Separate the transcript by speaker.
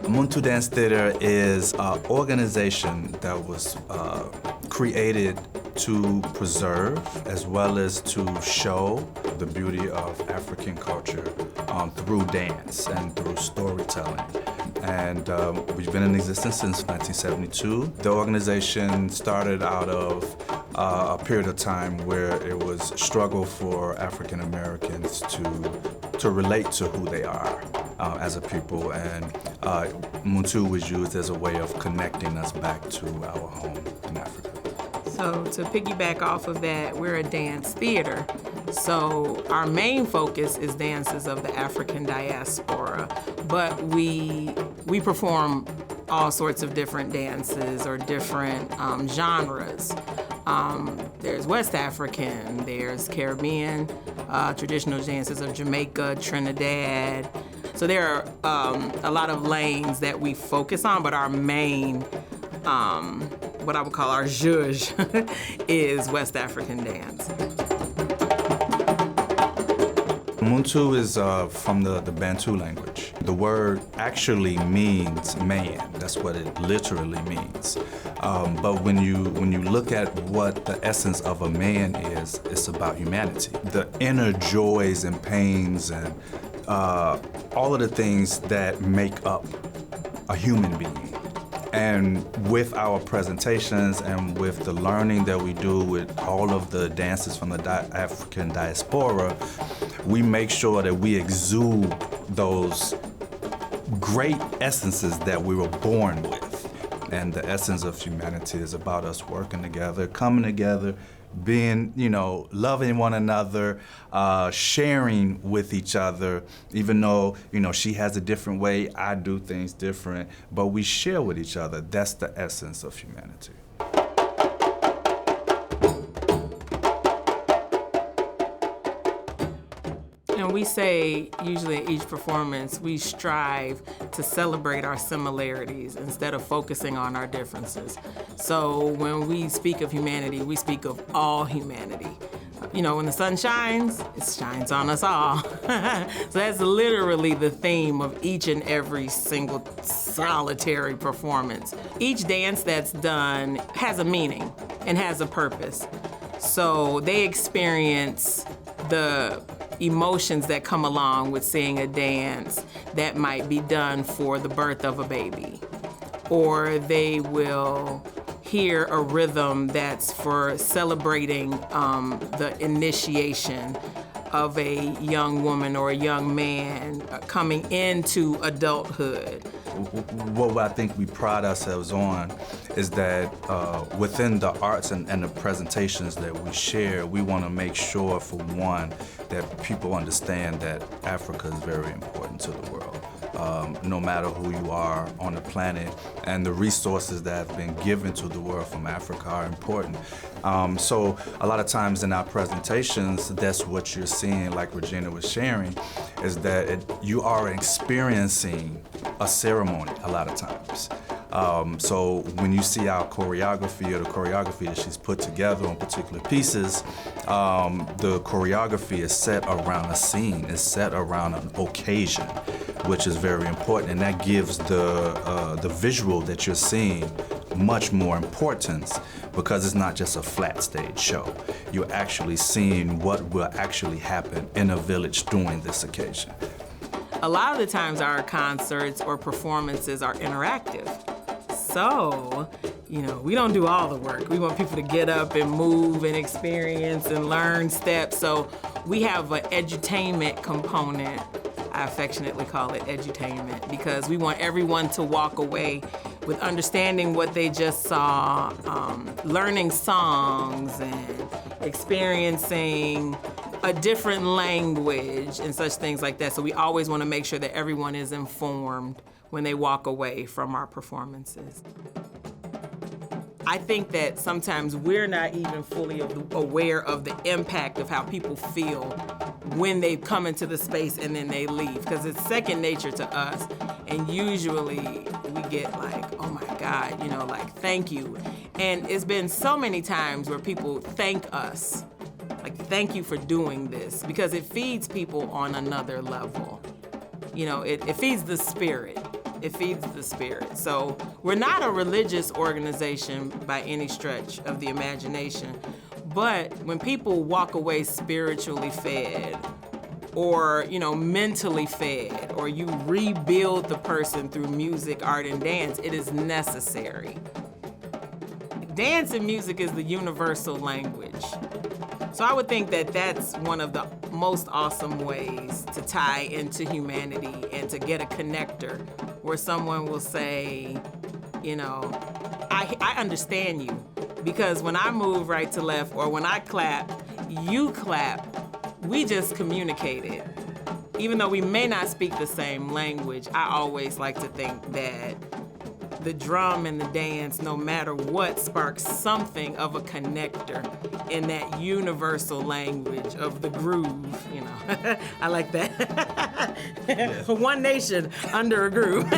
Speaker 1: Muntu Dance Theatre is an organization that was created to preserve as well as to show the beauty of African culture through dance and through storytelling. And we've been in existence since 1972. The organization started out of a period of time where it was a struggle for African Americans to relate to who they are as a people, and Muntu was used as a way of connecting us back to our home in Africa.
Speaker 2: So to piggyback off of that, we're a dance theater. So our main focus is dances of the African diaspora, but we perform all sorts of different dances or different genres. There's West African, there's Caribbean, traditional dances of Jamaica, Trinidad. So there are a lot of lanes that we focus on, but our main, what I would call our zhuzh, is West African dance.
Speaker 1: Muntu is from the Bantu language. The word actually means man. That's what it literally means. But when you look at what the essence of a man is, it's about humanity. The inner joys and pains and all of the things that make up a human being. And with our presentations and with the learning that we do with all of the dances from the African diaspora, we make sure that we exude those great essences that we were born with. And the essence of humanity is about us working together, coming together, being, loving one another, sharing with each other, even though, she has a different way, I do things different, but we share with each other. That's the essence of humanity.
Speaker 2: We say, usually at each performance, we strive to celebrate our similarities instead of focusing on our differences. So when we speak of humanity, we speak of all humanity. When the sun shines, it shines on us all. So that's literally the theme of each and every single solitary performance. Each dance that's done has a meaning and has a purpose. So they experience the emotions that come along with seeing a dance that might be done for the birth of a baby, or they will hear a rhythm that's for celebrating the initiation of a young woman or a young man coming into adulthood.
Speaker 1: What I think we pride ourselves on is that within the arts and the presentations that we share, we want to make sure, for one, that people understand that Africa is very important to the world. No matter who you are on the planet, and the resources that have been given to the world from Africa are important. So a lot of times in our presentations, that's what you're seeing, like Regina was sharing, is that you are experiencing a ceremony a lot of times. So when you see our choreography or the choreography that she's put together on particular pieces, the choreography is set around a scene, is set around an occasion, which is very important, and that gives the visual that you're seeing much more importance, because it's not just a flat stage show. You're actually seeing what will actually happen in a village during this occasion.
Speaker 2: A lot of the times our concerts or performances are interactive. So, we don't do all the work. We want people to get up and move and experience and learn steps. So we have an edutainment component. I affectionately call it edutainment, because we want everyone to walk away with understanding what they just saw, learning songs and experiencing a different language and such things like that. So we always want to make sure that everyone is informed when they walk away from our performances. I think that sometimes we're not even fully aware of the impact of how people feel when they come into the space and then they leave, because it's second nature to us. And usually we get like, oh my God, like, thank you. And it's been so many times where people thank us, like, thank you for doing this, because it feeds people on another level. It feeds the spirit. It feeds the spirit. So we're not a religious organization by any stretch of the imagination, but when people walk away spiritually fed, or mentally fed, or you rebuild the person through music, art, and dance, it is necessary. Dance and music is the universal language. So I would think that that's one of the most awesome ways to tie into humanity and to get a connector where someone will say, I understand you, because when I move right to left or when I clap, you clap. We just communicated. Even though we may not speak the same language, I always like to think that the drum and the dance, no matter what, sparks something of a connector in that universal language of the groove, I like that.
Speaker 1: Yeah.
Speaker 2: One nation under a groove.